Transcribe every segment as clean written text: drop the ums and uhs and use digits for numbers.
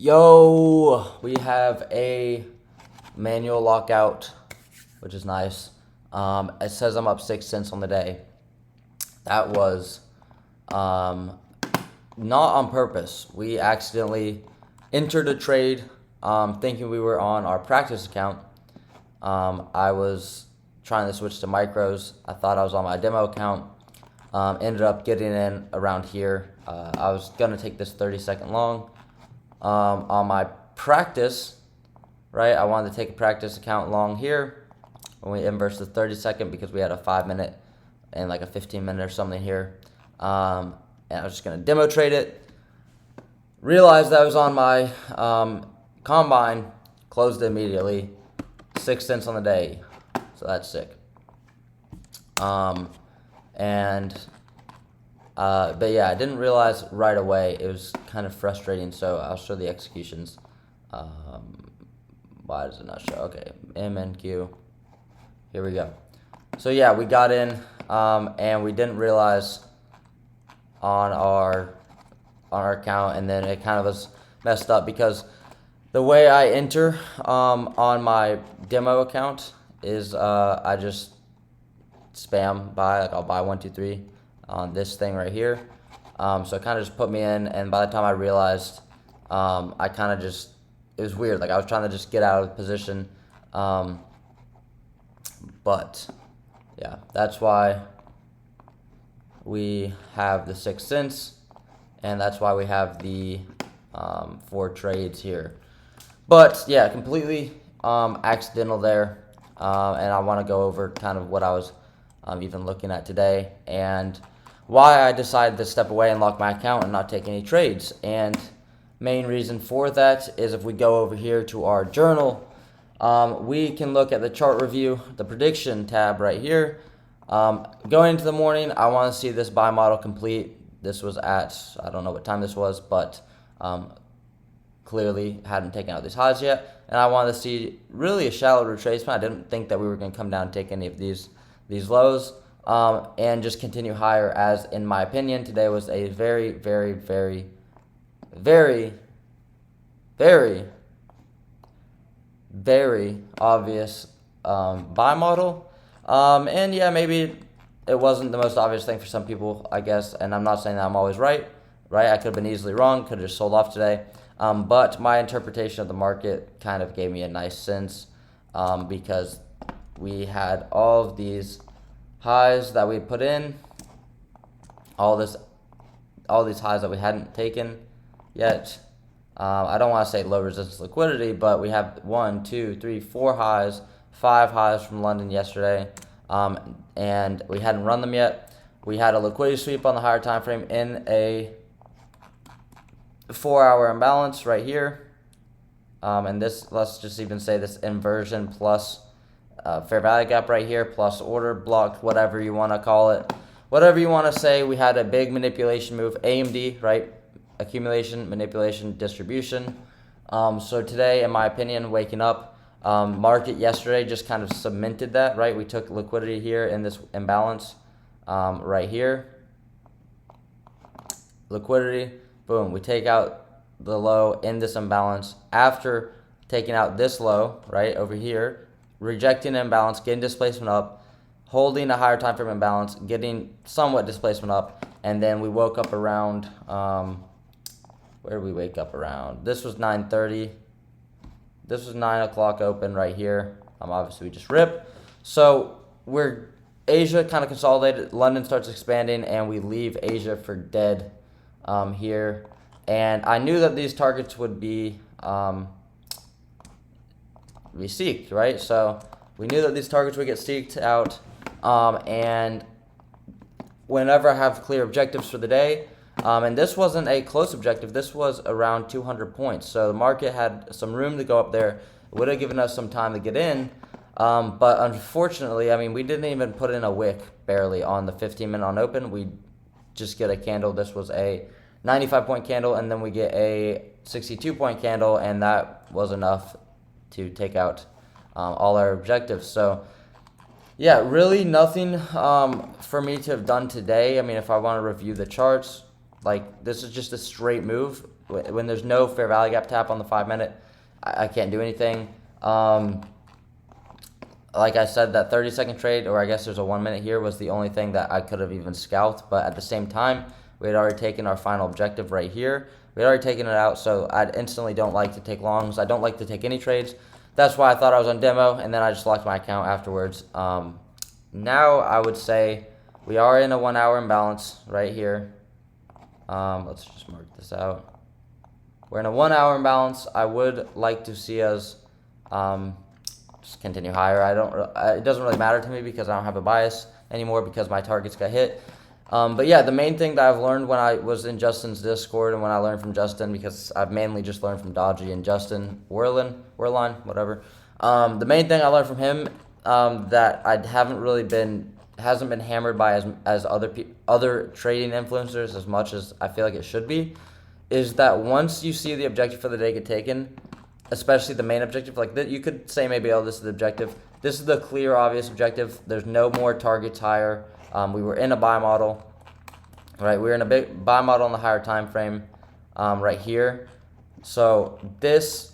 Yo, we have a manual lockout, which is nice. It says I'm up 6 cents on the day. That was not on purpose. We accidentally entered a trade thinking we were on our practice account. I was trying to switch to micros. I thought I was on my demo account. Ended up getting in around here. I was going to take this 30-second long. On my practice, right, I wanted to take a practice account long here when we inverse the 30-second because we had a 5-minute and like a 15-minute or something here. And I was just going to demo trade it. Realized that I was on my combine, closed it immediately. 6 cents on the day, so that's sick. But yeah, I didn't realize right away. It was kind of frustrating, so I'll show the executions. Why does it not show? Okay, MNQ. Here we go. So yeah, we got in, and we didn't realize on our account, and then it kind of was messed up because the way I enter on my demo account is I just spam buy, like I'll buy 1, 2, 3 on this thing right here. So it kind of just put me in, and by the time I realized, I kind of just, it was weird. Like I was trying to just get out of the position. But yeah, that's why we have the 6 cents, and that's why we have the 4 trades here. But yeah, completely accidental there. And I want to go over kind of what I was even looking at today and why I decided to step away and lock my account and not take any trades. And main reason for that is if we go over here to our journal, we can look at the chart review, the prediction tab right here. Going into the morning, I want to see this buy model complete. This was at, I don't know what time this was, but clearly hadn't taken out these highs yet. And I wanted to see really a shallow retracement. I didn't think that we were going to come down and take any of these lows. And just continue higher, as in my opinion today was a very, very, very, very, very, very obvious buy model. And yeah, maybe it wasn't the most obvious thing for some people, I guess, and I'm not saying that I'm always right. I could have been easily wrong, could have just sold off today. But my interpretation of the market kind of gave me a nice sense because we had all of these highs that we put in, all these highs that we hadn't taken yet. I don't want to say low resistance liquidity, but we have 1, 2, 3, 4 highs, 5 highs from London yesterday, and we hadn't run them yet. We had a liquidity sweep on the higher time frame in a 4-hour imbalance right here, and this, let's just even say this inversion plus fair value gap right here, plus order block, whatever you want to call it, whatever you want to say. We had a big manipulation move, AMD, right? Accumulation, manipulation, distribution. So today, in my opinion, waking up, market yesterday just kind of cemented that, right? We took liquidity here in this imbalance right here. Liquidity, boom. We take out the low in this imbalance after taking out this low, right, over here. Rejecting imbalance, getting displacement up, holding a higher time frame imbalance, getting somewhat displacement up, and then we woke up around, where did we wake up around? This was 9:30. This was 9 o'clock open right here. Obviously we just rip. So Asia kind of consolidated, London starts expanding, and we leave Asia for dead here. And I knew that these targets would be seeked, right? So we knew that these targets would get seeked out, and whenever I have clear objectives for the day, and this wasn't a close objective, this was around 200 points, so the market had some room to go up there. It would have given us some time to get in, but unfortunately, I mean, we didn't even put in a wick barely on the 15-minute on open. We just get a candle. This was a 95-point candle, and then we get a 62-point candle, and that was enough to take out all our objectives. So yeah, really nothing for me to have done today. I mean, if I want to review the charts, like this is just a straight move. when there's no fair value gap tap on the 5 minute, I can't do anything. Like I said, that 30-second trade, or I guess there's a 1 minute here, was the only thing that I could have even scalped. But at the same time, we had already taken our final objective right here. We had already taken it out, so I instantly don't like to take longs. I don't like to take any trades. That's why I thought I was on demo, and then I just locked my account afterwards. Now I would say we are in a 1 hour imbalance right here. Let's just mark this out. We're in a 1 hour imbalance. I would like to see us just continue higher. It doesn't really matter to me because I don't have a bias anymore because my targets got hit. But yeah, the main thing that I've learned when I was in Justin's Discord and when I learned from Justin, because I've mainly just learned from Dodgy and Justin Werline, whatever. The main thing I learned from him that I hasn't been hammered by as other trading influencers as much as I feel like it should be, is that once you see the objective for the day get taken, especially the main objective, like that, you could say maybe, oh, this is the objective. This is the clear, obvious objective. There's no more targets higher. We were in a buy model, right? We were in a big buy model in the higher time frame right here. So this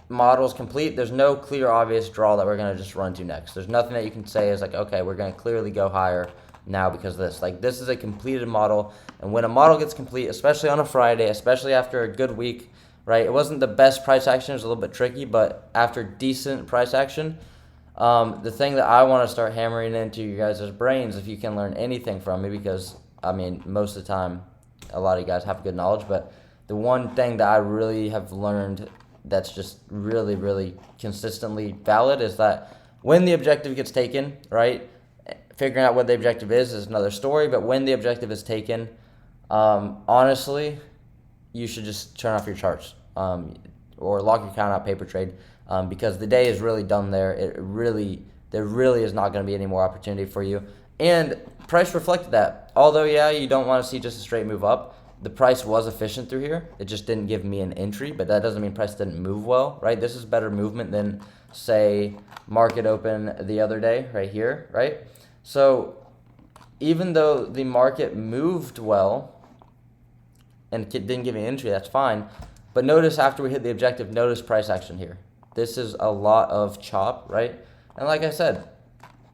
model is complete. There's no clear, obvious draw that we're going to just run to next. There's nothing that you can say is like, okay, we're going to clearly go higher now because of this. Like, this is a completed model. And when a model gets complete, especially on a Friday, especially after a good week, right? It wasn't the best price action. It was a little bit tricky, but after decent price action, the thing that I want to start hammering into you guys' brains, if you can learn anything from me, because, I mean, most of the time, a lot of you guys have good knowledge, but the one thing that I really have learned that's just really, really consistently valid is that when the objective gets taken, right, figuring out what the objective is another story, but when the objective is taken, honestly, you should just turn off your charts or lock your account out, paper trade, because the day is really done there. There really is not going to be any more opportunity for you. And price reflected that. Although, yeah, you don't want to see just a straight move up. The price was efficient through here. It just didn't give me an entry, but that doesn't mean price didn't move well, right? This is better movement than, say, market open the other day right here, right? So even though the market moved well and didn't give me an entry, that's fine. But notice after we hit the objective, notice price action here. This is a lot of chop, right? And like I said,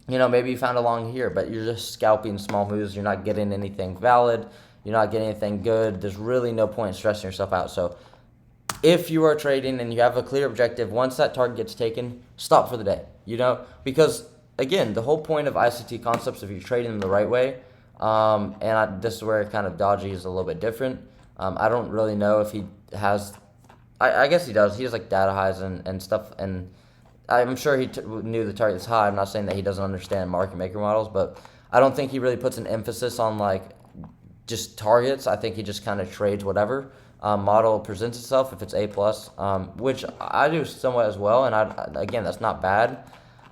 you know, maybe you found a long here, but you're just scalping small moves. You're not getting anything valid. You're not getting anything good. There's really no point in stressing yourself out. So if you are trading and you have a clear objective, once that target gets taken, stop for the day, you know? Because, again, the whole point of ICT concepts, if you're trading them the right way, this is where kind of Dodgy is a little bit different. I don't really know if he has, I guess he does. He has like data highs and stuff, and I'm sure he knew the target's high. I'm not saying that he doesn't understand market maker models, but I don't think he really puts an emphasis on like just targets. I think he just kind of trades whatever model presents itself if it's A+, which I do somewhat as well, and again, that's not bad.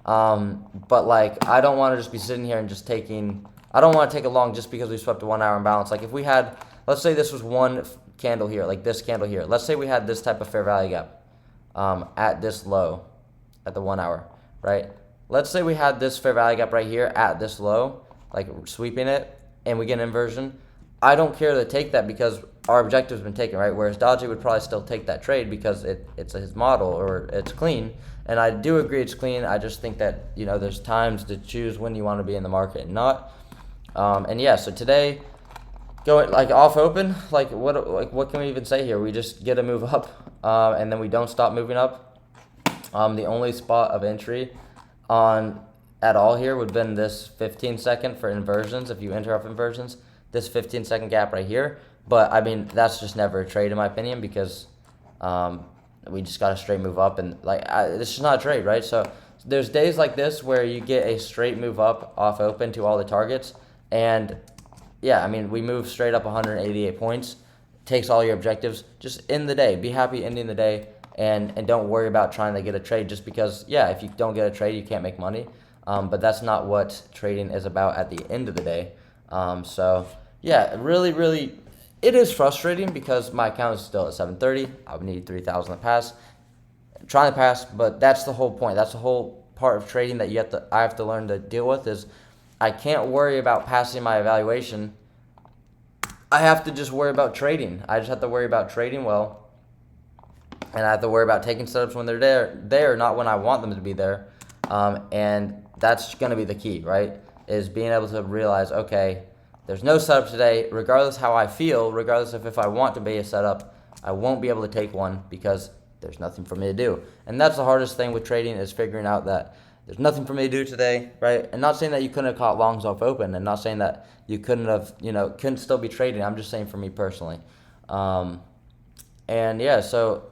But like, I don't want to just be sitting here and just I don't want to take a long just because we swept a 1 hour imbalance. Like if we had, let's say this was one candle here, like this candle here. Let's say we had this type of fair value gap at this low at the 1 hour, right? Let's say we had this fair value gap right here at this low, like sweeping it, and we get an inversion. I don't care to take that because our objective's been taken, right? Whereas Dodgy would probably still take that trade because it's his model or it's clean. And I do agree it's clean. I just think that, you know, there's times to choose when you want to be in the market and not. And yeah, so today, going like off open, like what can we even say here? We just get a move up, and then we don't stop moving up. The only spot of entry at all here would have been this 15-second for inversions. If you enter off inversions, this 15-second gap right here. But I mean, that's just never a trade in my opinion because we just got a straight move up, and like this is not a trade, right? So there's days like this where you get a straight move up off open to all the targets, and yeah, I mean, we move straight up 188 points, takes all your objectives. Just end the day. Be happy ending the day, and don't worry about trying to get a trade just because, yeah, if you don't get a trade, you can't make money. But that's not what trading is about at the end of the day. So, yeah, really, really, it is frustrating because my account is still at 730. I would need 3,000 to pass. I'm trying to pass, but that's the whole point. That's the whole part of trading that I have to learn to deal with is I can't worry about passing my evaluation I have to just worry about trading. I just have to worry about trading well, and I have to worry about taking setups when they're there, not when I want them to be there. And that's going to be the key, right? Is being able to realize, okay, there's no setup today, regardless how I feel, regardless of if I want to be a setup, I won't be able to take one because there's nothing for me to do. And that's the hardest thing with trading, is figuring out that there's nothing for me to do today, right? And not saying that you couldn't have caught longs off open, and not saying that you couldn't have, couldn't still be trading. I'm just saying for me personally. And yeah, so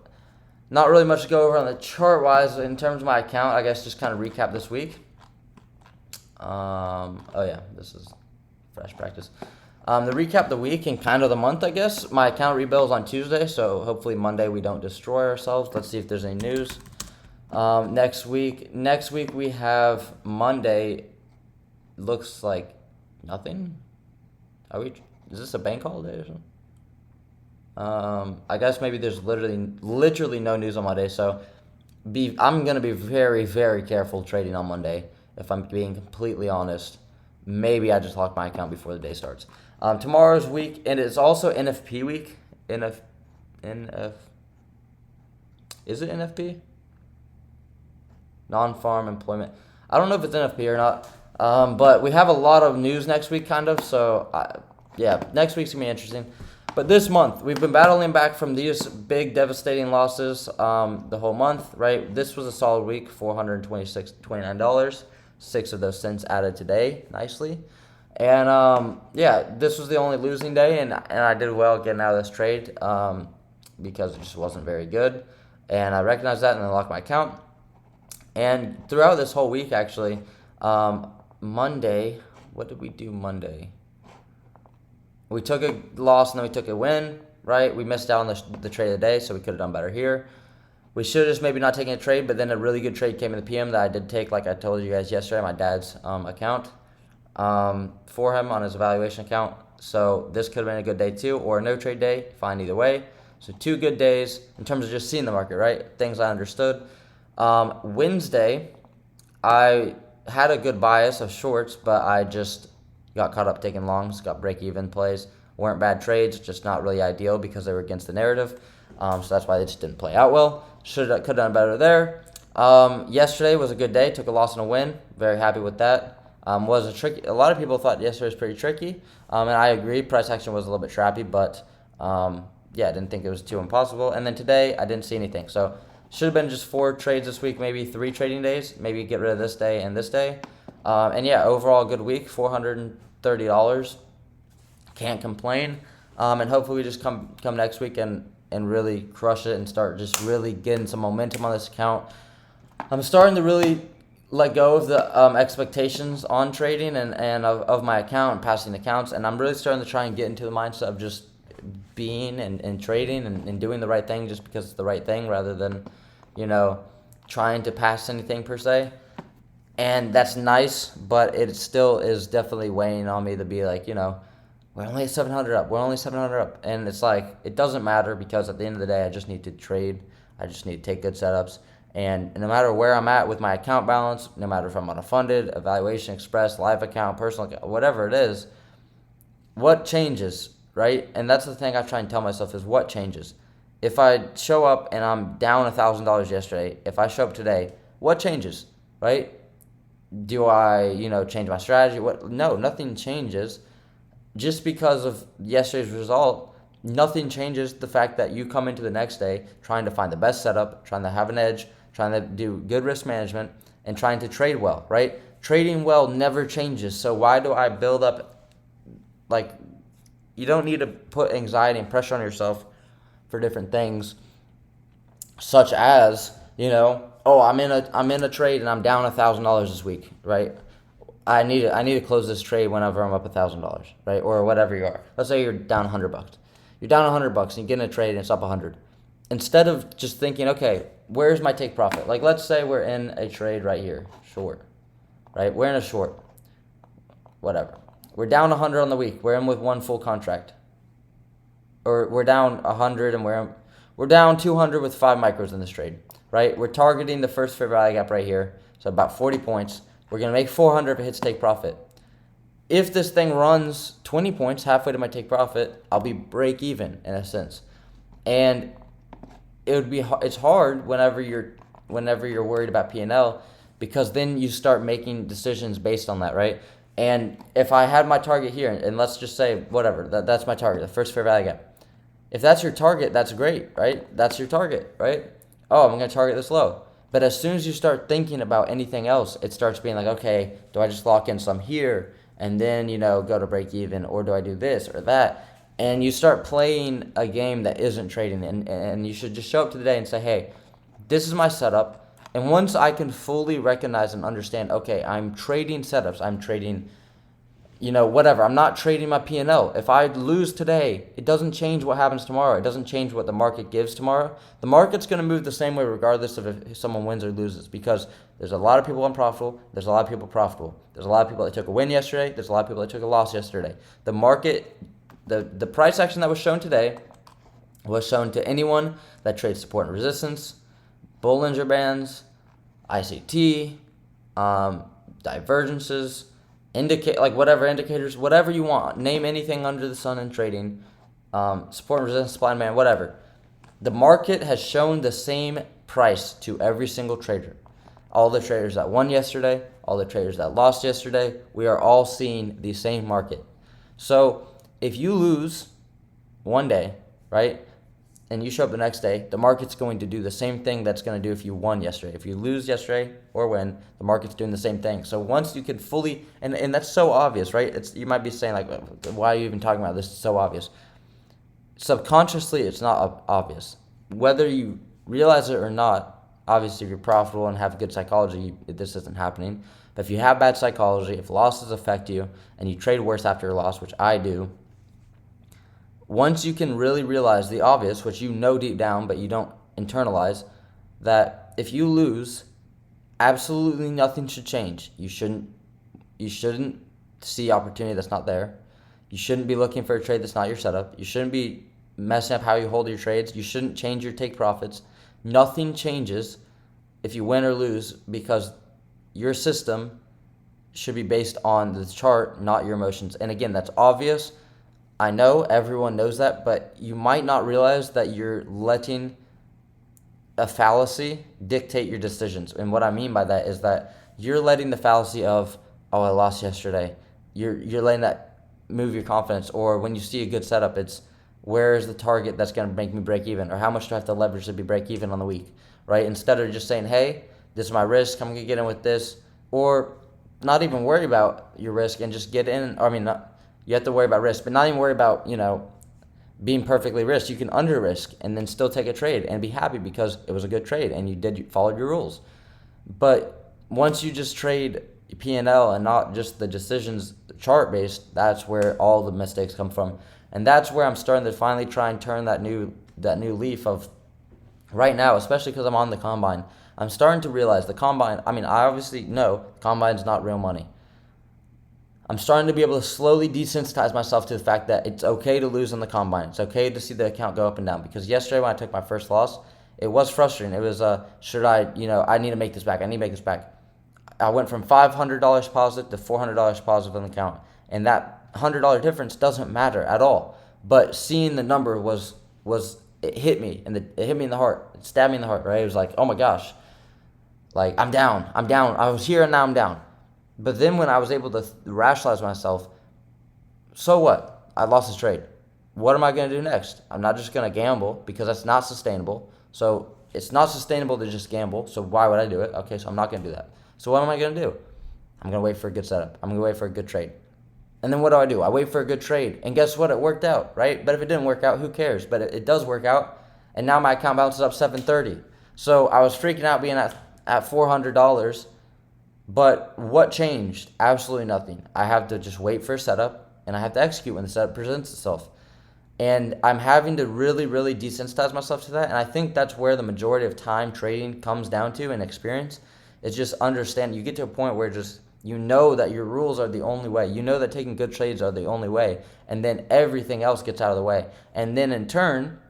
not really much to go over on the chart wise in terms of my account. I guess just kind of recap this week. Oh yeah, this is fresh practice. The recap the week and kind of the month, I guess. My account rebuilds on Tuesday, so hopefully Monday we don't destroy ourselves. Let's see if there's any news. Next week we have Monday. Looks like nothing. Is this a bank holiday or something? I guess maybe there's literally no news on Monday. So I'm gonna be very, very careful trading on Monday. If I'm being completely honest, maybe I just lock my account before the day starts. Tomorrow's week, and it's also NFP week. NF, is it NFP? Non-farm employment. I don't know if it's NFP or not, but we have a lot of news next week, kind of. So, yeah, next week's going to be interesting. But this month, we've been battling back from these big, devastating losses the whole month, right? This was a solid week, $429. 6 of those cents added today, nicely. And, yeah, this was the only losing day, and I did well getting out of this trade because it just wasn't very good. And I recognized that, and I locked my account. And throughout this whole week, actually, Monday, what did we do Monday? We took a loss and then we took a win, right? We missed out on the trade of the day, so we could have done better here. We should have just maybe not taken a trade, but then a really good trade came in the PM that I did take, like I told you guys yesterday, my dad's account for him on his evaluation account. So this could have been a good day too, or a no trade day, fine either way. So 2 good days in terms of just seeing the market, right? Things I understood. Wednesday, I had a good bias of shorts, but I just got caught up taking longs, got break-even plays. Weren't bad trades, just not really ideal because they were against the narrative. So that's why they just didn't play out well. Could have done better there. Yesterday was a good day. Took a loss and a win. Very happy with that. Was a tricky. A lot of people thought yesterday was pretty tricky, and I agree. Price action was a little bit trappy, but yeah, I didn't think it was too impossible. And then today, I didn't see anything. So should have been just 4 trades this week, maybe 3 trading days. Maybe get rid of this day and this day. And yeah, overall good week, $430. Can't complain. And hopefully we just come next week and really crush it and start just really getting some momentum on this account. I'm starting to really let go of the expectations on trading and of my account and passing accounts. And I'm really starting to try and get into the mindset of just being and trading and doing the right thing just because it's the right thing rather than, trying to pass anything per se. And that's nice, but it still is definitely weighing on me to be like, we're only 700 up. We're only 700 up. And it's like, it doesn't matter because at the end of the day, I just need to trade. I just need to take good setups. And no matter where I'm at with my account balance, no matter if I'm on a funded, evaluation, express, live account, personal account, whatever it is, what changes, right? And that's the thing I try and tell myself is what changes. If I show up and I'm down $1,000 yesterday, if I show up today, what changes, right? Do I, change my strategy? No, nothing changes. Just because of yesterday's result, nothing changes the fact that you come into the next day trying to find the best setup, trying to have an edge, trying to do good risk management, and trying to trade well, right? Trading well never changes. So why do I build up, you don't need to put anxiety and pressure on yourself for different things, such as, I'm in a trade and I'm down $1,000 this week, right? I need to close this trade whenever I'm up $1,000, right? Or whatever you are. Let's say you're down $100. You're down $100 and you get in a trade and it's up 100. Instead of just thinking, okay, where's my take profit? Like let's say we're in a trade right here, short, right? We're in a short, whatever. We're down 100 on the week. We're in with one full contract. Or we're down 100 and we're down 200 with 5 micros in this trade, right? We're targeting the first fair value gap right here, so about 40 points. We're going to make 400 if it hits take profit. if this thing runs 20 points halfway to my take profit, I'll be break even in a sense. And it's hard whenever you're worried about P&L, because then you start making decisions based on that, right? And if I had my target here, and let's just say whatever, that's my target, the first fair value gap. If that's your target, that's great, right? That's your target, right? Oh, I'm going to target this low. But as soon as you start thinking about anything else, it starts being like, okay, do I just lock in some here and then, go to break even, or do I do this or that? And you start playing a game that isn't trading, and you should just show up to the day and say, hey, this is my setup. And once I can fully recognize and understand, okay, I'm trading setups, I'm trading, whatever. I'm not trading my P&L. If I lose today, it doesn't change what happens tomorrow. It doesn't change what the market gives tomorrow. The market's going to move the same way regardless of if someone wins or loses, because there's a lot of people unprofitable. There's a lot of people profitable. There's a lot of people that took a win yesterday. There's a lot of people that took a loss yesterday. The market, the price action that was shown today was shown to anyone that trades support and resistance, Bollinger Bands, ICT, divergences, whatever indicators, whatever you want. Name anything under the sun in trading, support and resistance, supply and demand, whatever. The market has shown the same price to every single trader. All the traders that won yesterday, all the traders that lost yesterday, we are all seeing the same market. So if you lose one day, right, and you show up the next day, the market's going to do the same thing that's going to do if you won yesterday. If you lose yesterday or win, the market's doing the same thing. So once you can fully, and that's so obvious, right? You might be saying, like, why are you even talking about this? It's so obvious. Subconsciously, it's not obvious. Whether you realize it or not, obviously, if you're profitable and have good psychology, this isn't happening. But if you have bad psychology, if losses affect you, and you trade worse after your loss, which I do, once you can really realize the obvious, which you know deep down but you don't internalize, that if you lose, absolutely nothing should change. You shouldn't see opportunity that's not there. You shouldn't be looking for a trade that's not your setup. You shouldn't be messing up how you hold your trades. You shouldn't change your take profits. Nothing changes if you win or lose, because your system should be based on the chart, not your emotions. And again, that's obvious. I know everyone knows that, but you might not realize that you're letting a fallacy dictate your decisions. And what I mean by that is that you're letting the fallacy of, oh, I lost yesterday. You're letting that move your confidence. Or when you see a good setup, it's, where is the target that's going to make me break even? Or how much do I have to leverage to be break even on the week, right? Instead of just saying, hey, this is my risk, I'm going to get in with this. Or not even worry about your risk and just get in. You have to worry about risk, but not even worry about, being perfectly risked. You can under risk and then still take a trade and be happy because it was a good trade and you followed your rules. But once you just trade P&L and not just the decisions chart based, that's where all the mistakes come from. And that's where I'm starting to finally try and turn that new leaf of right now, especially because I'm on the combine. I'm starting to realize the combine, I obviously know the combine's not real money. I'm starting to be able to slowly desensitize myself to the fact that it's okay to lose on the combine. It's okay to see the account go up and down. Because yesterday when I took my first loss, it was frustrating. It was, I need to make this back. I need to make this back. I went from $500 positive to $400 positive on the account. And that $100 difference doesn't matter at all. But seeing the number it hit me. And it hit me in the heart. It stabbed me in the heart, right? It was like, oh my gosh. Like, I'm down. I was here and now I'm down. But then when I was able to rationalize myself, so what? I lost this trade. What am I going to do next? I'm not just going to gamble, because that's not sustainable. So it's not sustainable to just gamble. So why would I do it? Okay, so I'm not going to do that. So what am I going to do? I'm going to wait for a good setup. I'm going to wait for a good trade. And then what do? I wait for a good trade. And guess what? It worked out, right? But if it didn't work out, who cares? But it does work out. And now my account balance is up $730. So I was freaking out being at $400. But what changed? Absolutely nothing. I have to just wait for a setup, and I have to execute when the setup presents itself. And I'm having to really, really desensitize myself to that. And I think that's where the majority of time trading comes down to, and experience. It's just understand. You get to a point where just you know that your rules are the only way. You know that taking good trades are the only way. And then everything else gets out of the way. And then in turn,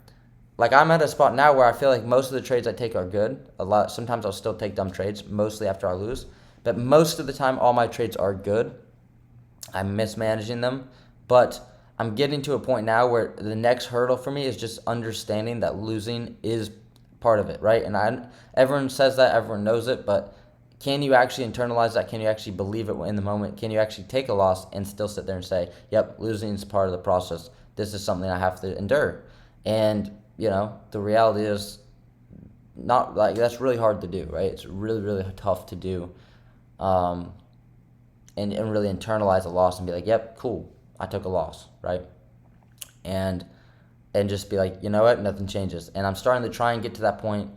like I'm at a spot now where I feel like most of the trades I take are good. Sometimes I'll still take dumb trades, mostly after I lose. But most of the time, all my trades are good. I'm mismanaging them, but I'm getting to a point now where the next hurdle for me is just understanding that losing is part of it, right? And everyone says that, everyone knows it, but can you actually internalize that? Can you actually believe it in the moment? Can you actually take a loss and still sit there and say, yep, losing is part of the process. This is something I have to endure. And, the reality is not like that's really hard to do, right? It's really, really tough to do. And really internalize a loss and be like, yep, cool, I took a loss, right? And just be like, you know what, nothing changes. And I'm starting to try and get to that point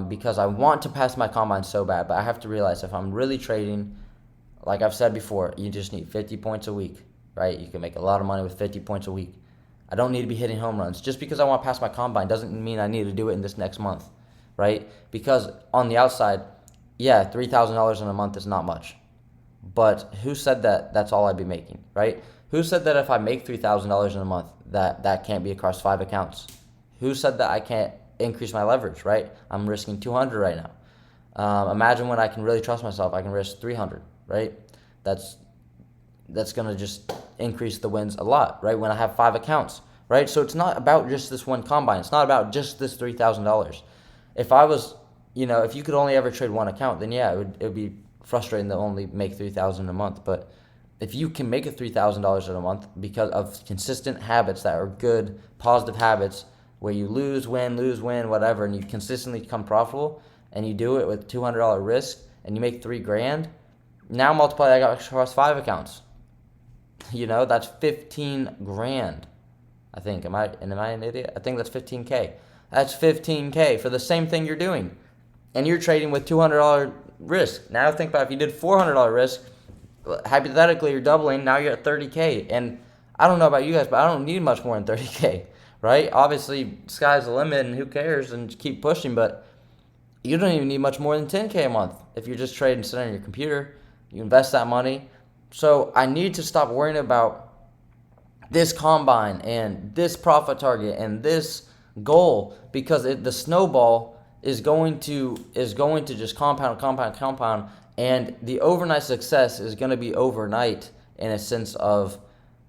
because I want to pass my combine so bad, but I have to realize if I'm really trading, like I've said before, you just need 50 points a week, right? You can make a lot of money with 50 points a week. I don't need to be hitting home runs. Just because I want to pass my combine doesn't mean I need to do it in this next month, right? Because on the outside, yeah, $3,000 in a month is not much. But who said that that's all I'd be making, right? Who said that if I make $3,000 in a month, that can't be across 5 accounts? Who said that I can't increase my leverage, right? I'm risking 200 right now. Imagine when I can really trust myself, I can risk 300, right? That's going to just increase the wins a lot, right? When I have 5 accounts, right? So it's not about just this one combine. It's not about just this $3,000. If I was, if you could only ever trade one account, then yeah, it would be frustrating to only make $3,000 a month. But if you can make it $3,000 in a month because of consistent habits that are good, positive habits, where you lose, win, whatever, and you consistently become profitable, and you do it with $200 risk, and you make $3,000, now multiply that across 5 accounts. That's 15 grand. I think. Am I an idiot? I think that's 15K. That's 15K for the same thing you're doing, and you're trading with $200 risk. Now think about if you did $400 risk, hypothetically you're doubling, now you're at 30K. And I don't know about you guys, but I don't need much more than 30K, right? Obviously, sky's the limit and who cares, and keep pushing, but you don't even need much more than 10K a month if you're just trading sitting on your computer. You invest that money. So I need to stop worrying about this combine and this profit target and this goal, because the snowball is going to just compound, and the overnight success is going to be overnight in a sense of,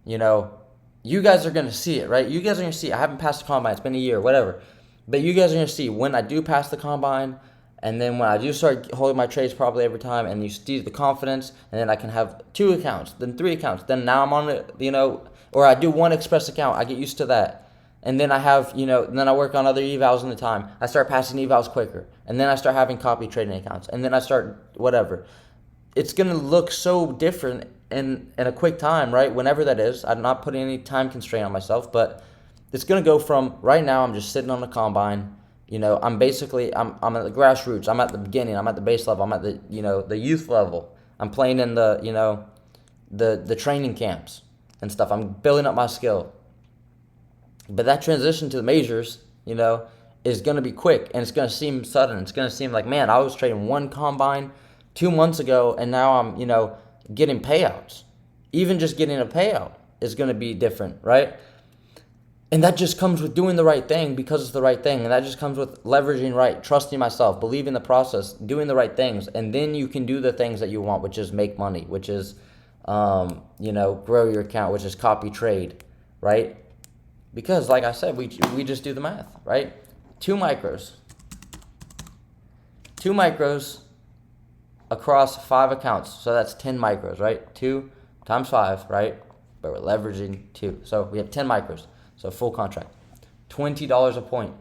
you guys are going to see it, right? You guys are going to see it. I haven't passed the combine. It's been a year, whatever. But you guys are going to see when I do pass the combine, and then when I do start holding my trades properly every time, and you see the confidence, and then I can have 2 accounts, then 3 accounts, then now I'm on it, or I do 1 express account. I get used to that. And then I have, then I work on other evals in the time. I start passing evals quicker. And then I start having copy trading accounts. And then I start whatever. It's going to look so different in a quick time, right? Whenever that is. I'm not putting any time constraint on myself. But it's going to go from right now I'm just sitting on the combine. I'm basically, I'm at the grassroots. I'm at the beginning. I'm at the base level. I'm at the, the youth level. I'm playing in the, the training camps and stuff. I'm building up my skill. But that transition to the majors, is going to be quick, and it's going to seem sudden. It's going to seem like, man, I was trading 1 combine 2 months ago, and now I'm, getting payouts. Even just getting a payout is going to be different, right? And that just comes with doing the right thing because it's the right thing. And that just comes with leveraging right, trusting myself, believing the process, doing the right things. And then you can do the things that you want, which is make money, which is, grow your account, which is copy trade, right? Because, like I said, we just do the math, right? 2 micros. 2 micros across 5 accounts. So that's 10 micros, right? 2 times 5, right? But we're leveraging 2. So we have 10 micros. So full contract. $20 a point.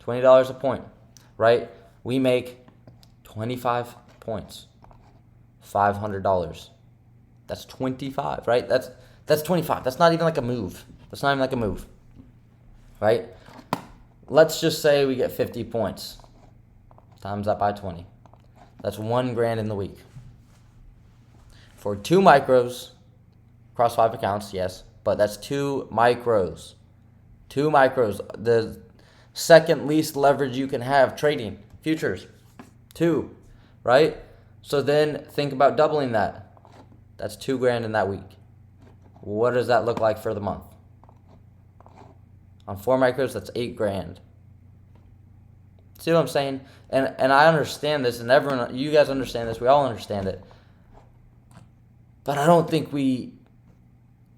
$20 a point, right? We make 25 points. $500. That's 25, right? That's 25. That's not even like a move. That's not even like a move, right? Let's just say we get 50 points. Times that by 20. That's $1,000 in the week. For 2 micros, across 5 accounts, yes, but that's 2 micros. 2 micros. The second least leverage you can have trading futures. 2, right? So then think about doubling that. That's $2,000 in that week. What does that look like for the month? On 4 micros, that's $8,000. See what I'm saying? And I understand this, and everyone, you guys understand this. We all understand it. But I don't think we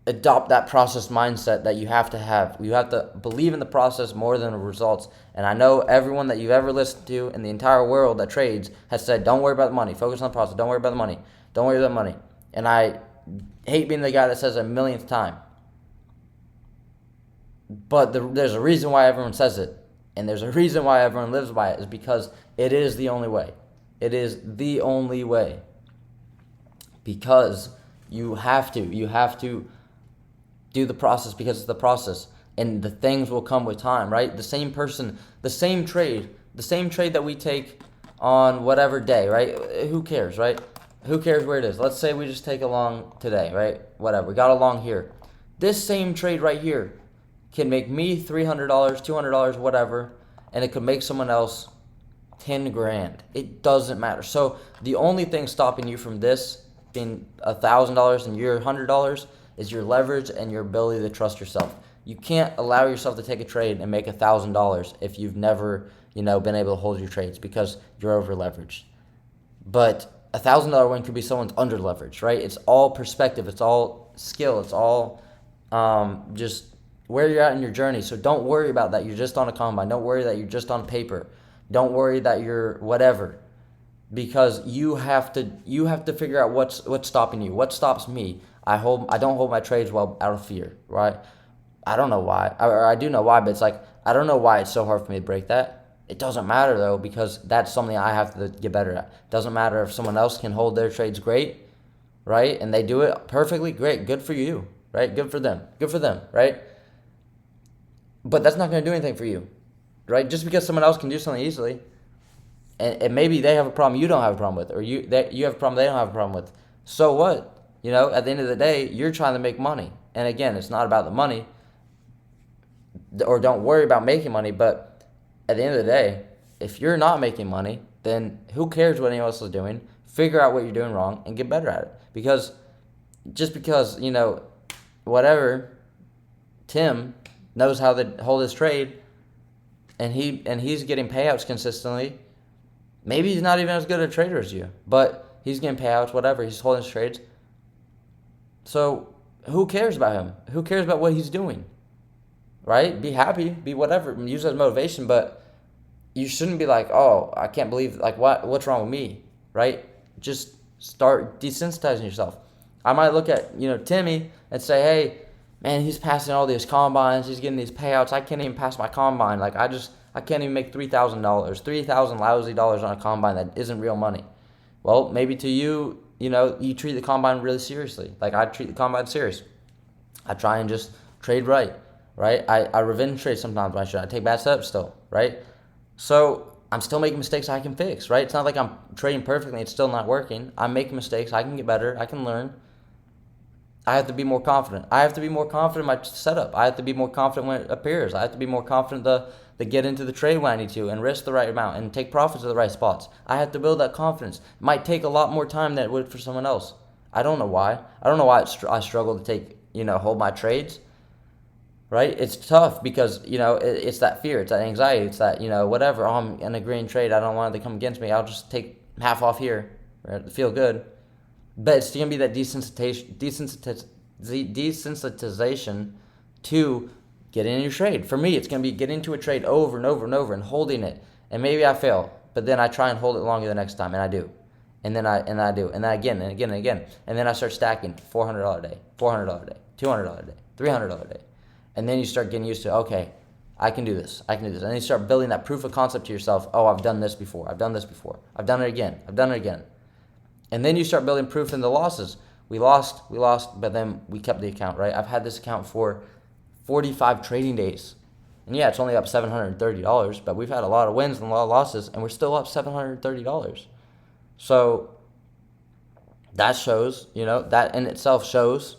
adopt that process mindset that you have to have. You have to believe in the process more than the results. And I know everyone that you've ever listened to in the entire world that trades has said, don't worry about the money. Focus on the process. Don't worry about the money. Don't worry about the money. And I hate being the guy that says it a millionth time. But there's a reason why everyone says it. And there's a reason why everyone lives by it, is because it is the only way. It is the only way. Because you have to do the process, because it's the process, and the things will come with time, right? The same trade that we take on whatever day, right? Who cares, right? Who cares where it is? Let's say we just take a long today, right? Whatever, we got a long here. This same trade right here can make me $300, $200, whatever, and it could make someone else 10 grand. It doesn't matter. So the only thing stopping you from this being $1,000 and you're $100 is your leverage and your ability to trust yourself. You can't allow yourself to take a trade and make $1,000 if you've never, been able to hold your trades, because you're over leveraged. But $1,000 win could be someone's under leveraged, right? It's all perspective. It's all skill. It's all just where you're at in your journey. So don't worry about that you're just on a combine. Don't worry that you're just on paper. Don't worry that you're whatever, because you have to figure out what's stopping you. What stops me? I don't hold my trades well out of fear, right? I don't know why, or I do know why, but it's like, I don't know why it's so hard for me to break that. It doesn't matter though, because that's something I have to get better at. It doesn't matter if someone else can hold their trades great, right? And they do it perfectly, great, good for you, right? Good for them, right? But that's not going to do anything for you, right? Just because someone else can do something easily, and maybe they have a problem you don't have a problem with, or you have a problem they don't have a problem with. So what? At the end of the day, you're trying to make money. And again, it's not about the money, or don't worry about making money. But at the end of the day, if you're not making money, then who cares what anyone else is doing? Figure out what you're doing wrong and get better at it. Because just because, whatever, Tim knows how to hold his trade, and he's getting payouts consistently. Maybe he's not even as good a trader as you, but he's getting payouts, whatever. He's holding his trades. So who cares about him? Who cares about what he's doing? Right? Be happy, be whatever, use it as motivation, but you shouldn't be like, oh, I can't believe, like, what's wrong with me, right? Just start desensitizing yourself. I might look at, Timmy and say, hey, man, he's passing all these combines, he's getting these payouts, I can't even pass my combine. Like, I can't even make $3,000, $3,000 lousy dollars on a combine that isn't real money. Well, maybe to you, you treat the combine really seriously. Like, I treat the combine serious. I try and just trade right? I revenge trade sometimes when I should. I take bad setups still, right? So I'm still making mistakes I can fix, right? It's not like I'm trading perfectly, it's still not working. I'm making mistakes, I can get better, I can learn. I have to be more confident. I have to be more confident in my setup. I have to be more confident when it appears. I have to be more confident to get into the trade when I need to and risk the right amount and take profits at the right spots. I have to build that confidence. It might take a lot more time than it would for someone else. I don't know why. I don't know why I struggle to hold my trades, right? It's tough because, it's that fear, it's that anxiety, it's that, whatever. Oh, I'm in a green trade. I don't want it to come against me. I'll just take half off here, right, to feel good. But it's going to be that desensitization to get in your trade. For me, it's going to be get into a trade over and over and over and holding it. And maybe I fail, but then I try and hold it longer the next time, and I do. And then I do. And then again and again and again. And then I start stacking $400 a day, $400 a day, $200 a day, $300 a day. And then you start getting used to, okay, I can do this. And then you start building that proof of concept to yourself. Oh, I've done this before. I've done it again. And then you start building proof in the losses. We lost, but then we kept the account, right? I've had this account for 45 trading days. And yeah, it's only up $730, but we've had a lot of wins and a lot of losses, and we're still up $730. So that shows, that in itself shows,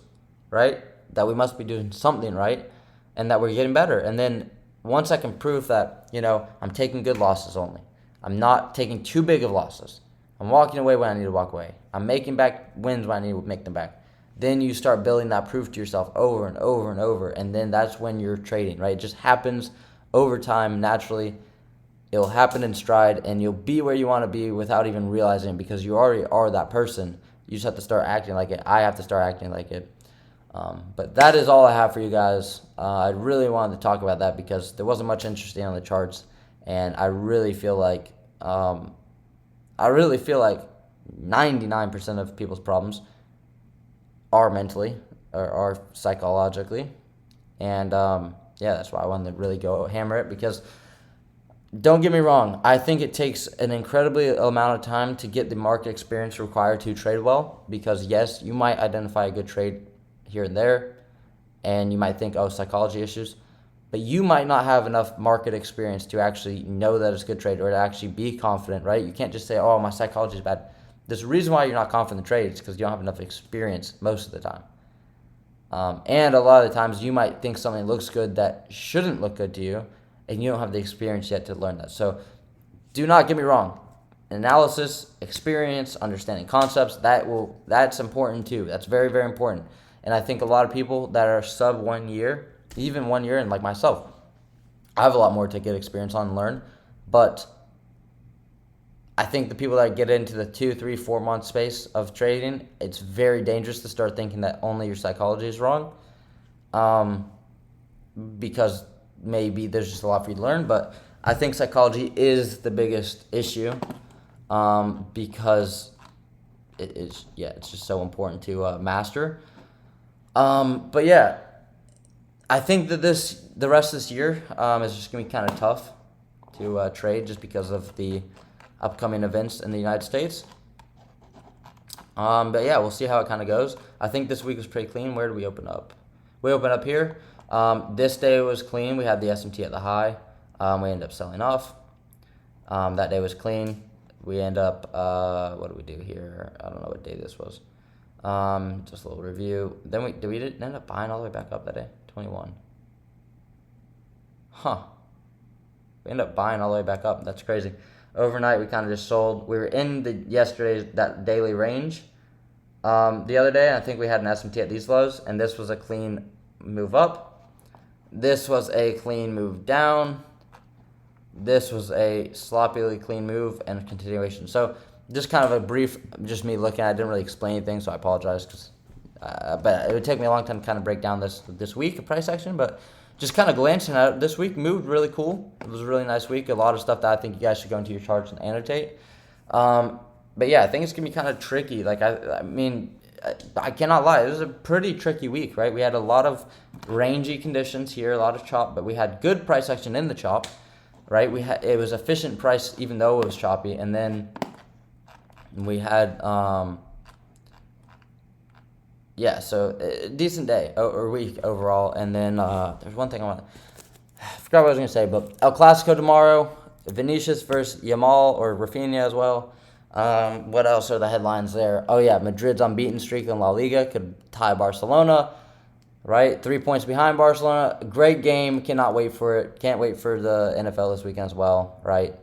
right, that we must be doing something right and that we're getting better. And then once I can prove that, I'm taking good losses only. I'm not taking too big of losses. I'm walking away when I need to walk away. I'm making back wins when I need to make them back. Then you start building that proof to yourself over and over and over, and then that's when you're trading, right? It just happens over time, naturally. It'll happen in stride, and you'll be where you want to be without even realizing it, because you already are that person. You just have to start acting like it. I have to start acting like it. But that is all I have for you guys. I really wanted to talk about that because there wasn't much interesting on the charts, and I really feel like 99% of people's problems are mentally or are psychologically, and yeah, that's why I wanted to really go hammer it because. Don't get me wrong. I think it takes an incredibly amount of time to get the market experience required to trade well because, yes, you might identify a good trade here and there, and you might think, oh, psychology issues, but you might not have enough market experience to actually know that it's a good trade or to actually be confident, right? You can't just say, oh, my psychology is bad. There's a reason why you're not confident in trades because you don't have enough experience most of the time. And a lot of the times you might think something looks good that shouldn't look good to you, and you don't have the experience yet to learn that. So do not get me wrong. Analysis, experience, understanding concepts, that's important too. That's very, very important. And I think a lot of people that are sub 1 year, even 1 year, and like myself, I have a lot more to get experience on and learn. But I think the people that get into the 2, 3, 4 month space of trading, it's very dangerous to start thinking that only your psychology is wrong. Because maybe there's just a lot for you to learn, but I think psychology is the biggest issue because it's just so important to master. But yeah, I think that the rest of this year is just gonna be kind of tough to trade just because of the upcoming events in the United States. But yeah, we'll see how it kind of goes. I think this week was pretty clean. Where did we open up? We opened up here. This day was clean. We had the SMT at the high. We ended up selling off. That day was clean. We end up, what do we do here? I don't know what day this was. Just a little review. Then we didn't end up buying all the way back up that day? 21. Huh. We ended up buying all the way back up. That's crazy. Overnight, we kind of just sold. We were in that daily range the other day, and I think we had an SMT at these lows, and this was a clean move up. This was a clean move down. This was a sloppily clean move and a continuation. So just kind of a brief, just me looking at it. I didn't really explain anything, so I apologize. But it would take me a long time to kind of break down this week, price action. But just kind of glancing at it, this week moved really cool. It was a really nice week. A lot of stuff that I think you guys should go into your charts and annotate. But yeah, I think it's going to be kind of tricky. Like, I mean, I cannot lie. It was a pretty tricky week, right? We had a lot of rangy conditions here, a lot of chop, but we had good price action in the chop, right? It was efficient price even though it was choppy, and then we had so a decent day or week overall. And then there's one thing I forgot what I was gonna say, but El Clasico tomorrow, Vinicius versus Yamal or Rafinha as well. What else are the headlines there? Oh yeah, Madrid's unbeaten streak in La Liga could tie Barcelona, right? 3 points behind Barcelona. Great game. Cannot wait for it. Can't wait for the NFL this weekend as well, right?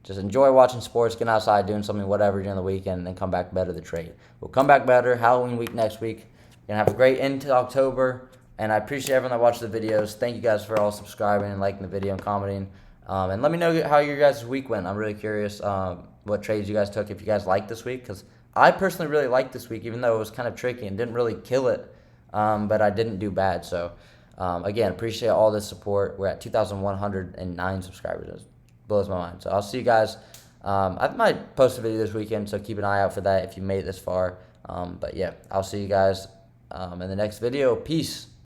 Just enjoy watching sports, get outside, doing something, whatever during the weekend, and then come back better to trade. We'll come back better. Halloween week next week. We're going to have a great end to October, and I appreciate everyone that watched the videos. Thank you guys for all subscribing and liking the video and commenting. And let me know how your guys' week went. I'm really curious what trades you guys took, if you guys liked this week, because I personally really liked this week, even though it was kind of tricky and didn't really kill it, but I didn't do bad. So, again, appreciate all the support. We're at 2,109 subscribers. It blows my mind. So I'll see you guys. I might post a video this weekend, so keep an eye out for that if you made it this far. But, yeah, I'll see you guys in the next video. Peace.